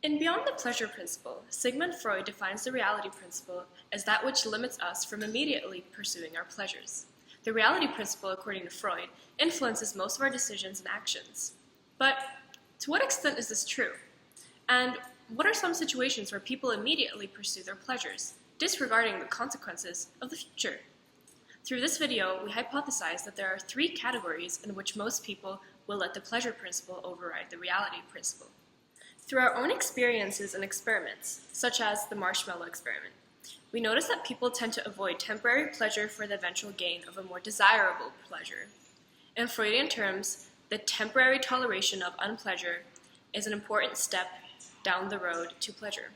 In Beyond the Pleasure Principle, Sigmund Freud defines the reality principle as that which limits us from immediately pursuing our pleasures. The reality principle, according to Freud, influences most of our decisions and actions. But to what extent is this true? And what are some situations where people immediately pursue their pleasures, disregarding the consequences of the future? Through this video, we hypothesize that there are three categories in which most people will let the pleasure principle override the reality principle. Through our own experiences and experiments, such as the marshmallow experiment, we notice that people tend to avoid temporary pleasure for the eventual gain of a more desirable pleasure. In Freudian terms, the temporary toleration of unpleasure is an important step down the road to pleasure.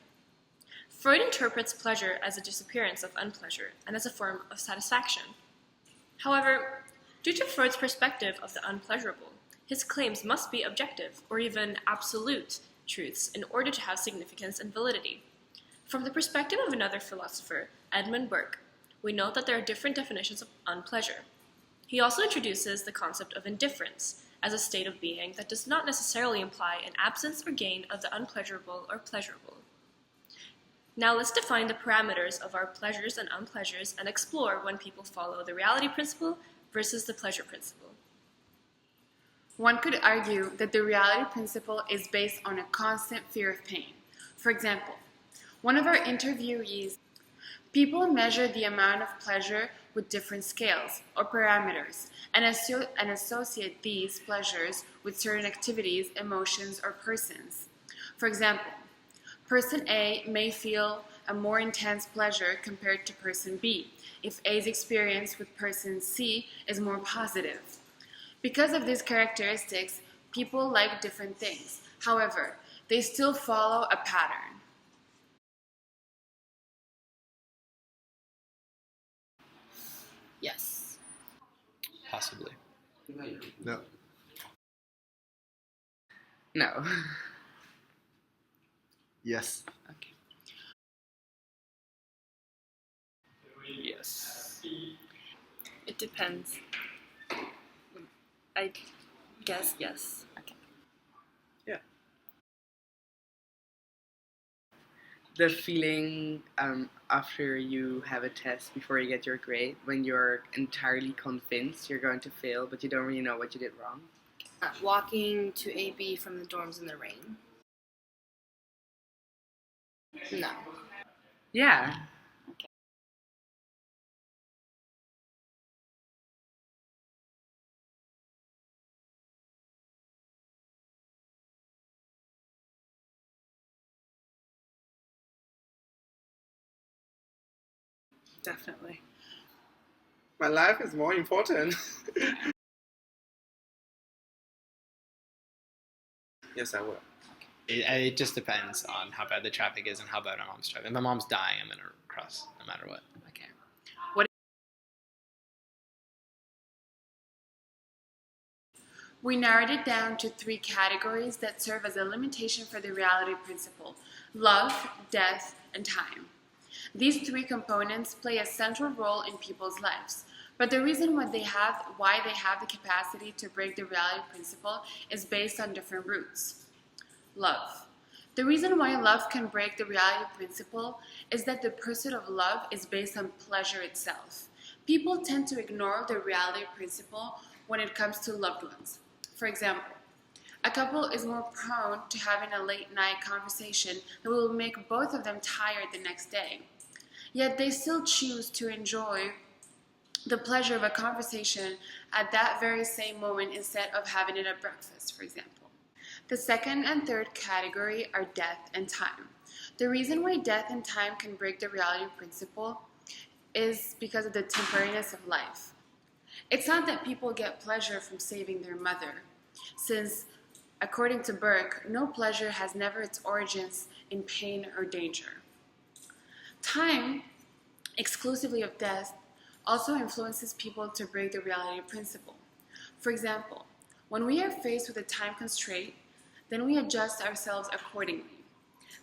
Freud interprets pleasure as a disappearance of unpleasure and as a form of satisfaction. However, due to Freud's perspective of the unpleasurable, his claims must be objective or even absolute truths in order to have significance and validity. From the perspective of another philosopher, Edmund Burke, we note that there are different definitions of unpleasure. He also introduces the concept of indifference as a state of being that does not necessarily imply an absence or gain of the unpleasurable or pleasurable. Now let's define the parameters of our pleasures and unpleasures and explore when people follow the reality principle versus the pleasure principle. One could argue that the reality principle is based on a constant fear of pain. For example, one of our interviewees, people measure the amount of pleasure with different scales or parameters and associate these pleasures with certain activities, emotions, or persons. For example, person A may feel a more intense pleasure compared to person B if A's experience with person C is more positive. Because of these characteristics, people like different things. However, they still follow a pattern. Yes. Possibly. No. No. Yes. Okay. Yes. It depends. I guess yes. Okay. Yeah. The feeling after you have a test, before you get your grade, when you're entirely convinced you're going to fail, but you don't really know what you did wrong. Walking to AB from the dorms in the rain. No. Yeah. Definitely. My life is more important. Yes, I will. It just depends on how bad the traffic is and how bad my mom's driving. If my mom's dying, I'm going to cross no matter what. Okay. We narrowed it down to three categories that serve as a limitation for the reality principle: love, death, and time. These three components play a central role in people's lives, but the reason why they have the capacity to break the reality principle is based on different roots. Love. The reason why love can break the reality principle is that the pursuit of love is based on pleasure itself. People tend to ignore the reality principle when it comes to loved ones. For example, a couple is more prone to having a late-night conversation that will make both of them tired the next day. Yet they still choose to enjoy the pleasure of a conversation at that very same moment instead of having it at breakfast, for example. The second and third category are death and time. The reason why death and time can break the reality principle is because of the temporariness of life. It's not that people get pleasure from saving their mother, since, according to Burke, no pleasure has never its origins in pain or danger. Time, exclusively of death, also influences people to break the reality principle. For example, when we are faced with a time constraint, then we adjust ourselves accordingly.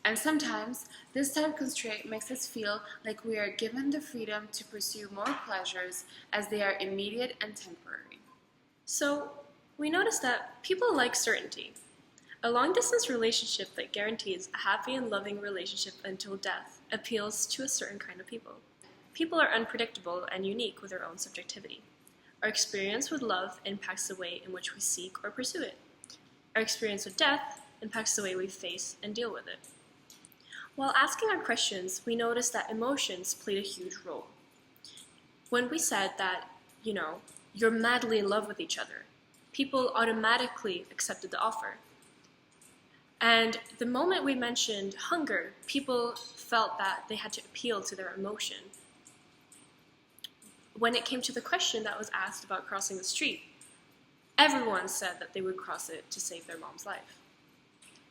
And sometimes, this time constraint makes us feel like we are given the freedom to pursue more pleasures as they are immediate and temporary. So, we notice that people like certainty. A long-distance relationship that guarantees a happy and loving relationship until death appeals to a certain kind of people. People are unpredictable and unique with their own subjectivity. Our experience with love impacts the way in which we seek or pursue it. Our experience with death impacts the way we face and deal with it. While asking our questions, we noticed that emotions played a huge role. When we said that, you're madly in love with each other, people automatically accepted the offer. And the moment we mentioned hunger, people felt that they had to appeal to their emotion. When it came to the question that was asked about crossing the street, everyone said that they would cross it to save their mom's life.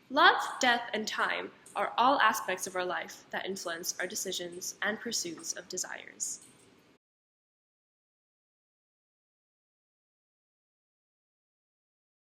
Love, death, and time are all aspects of our life that influence our decisions and pursuits of desires.